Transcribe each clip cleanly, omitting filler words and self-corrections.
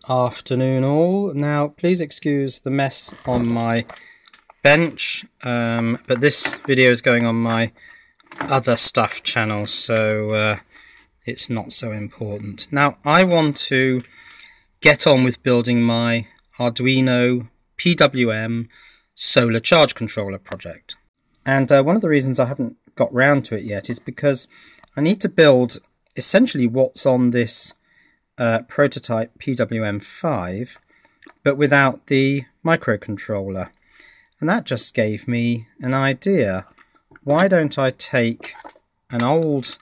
Afternoon all. Now please excuse the mess on my bench, but this video is going on my other stuff channel, so it's not so important. Now I want to get on with building my Arduino PWM solar charge controller project, and one of the reasons I haven't got round to it yet is because I need to build essentially what's on this prototype PWM5, but without the microcontroller. And that just gave me an idea. Why don't I take an old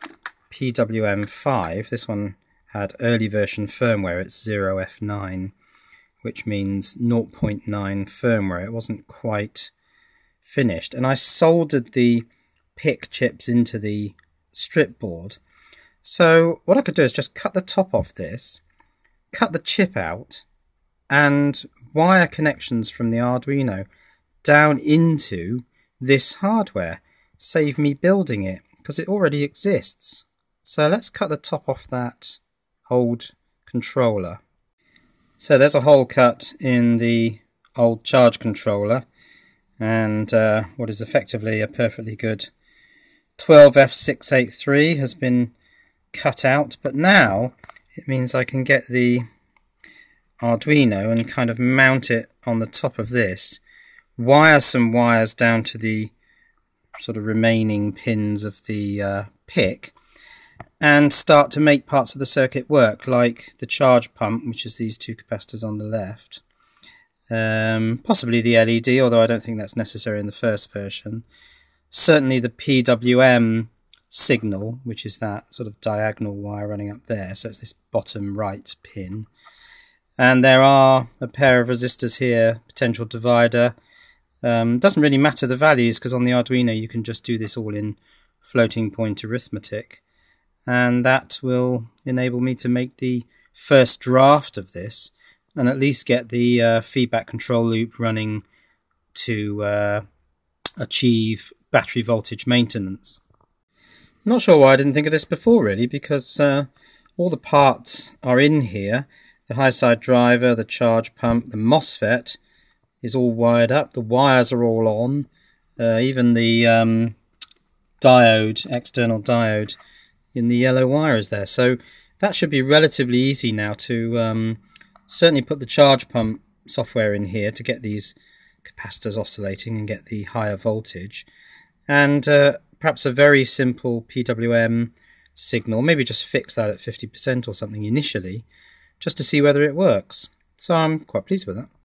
PWM5, this one had early version firmware, it's 0F9, which means 0.9 firmware, it wasn't quite finished, and I soldered the PIC chips into the strip board. So what I could do is just cut the top off this, cut the chip out, and wire connections from the Arduino down into this hardware. Save me building it, because it already exists. So let's cut the top off that old controller. So there's a hole cut in the old charge controller, and what is effectively a perfectly good 12F683 has been cut out, but now it means I can get the Arduino and kind of mount it on the top of this, wire some wires down to the sort of remaining pins of the PIC, and start to make parts of the circuit work, like the charge pump, which is these two capacitors on the left, possibly the LED, although I don't think that's necessary in the first version, certainly the PWM signal, which is that sort of diagonal wire running up there, so it's this bottom right pin, and there are a pair of resistors here, potential divider. Doesn't really matter the values, because on the Arduino you can just do this all in floating point arithmetic, and that will enable me to make the first draft of this and at least get the feedback control loop running to achieve battery voltage maintenance. Not sure why I didn't think of this before, really, because all the parts are in here. The high side driver, the charge pump, the MOSFET is all wired up, the wires are all on, even the diode, external diode in the yellow wire is there. So that should be relatively easy now to certainly put the charge pump software in here to get these capacitors oscillating and get the higher voltage, and perhaps a very simple PWM signal, maybe just fix that at 50% or something initially, just to see whether it works. So I'm quite pleased with that.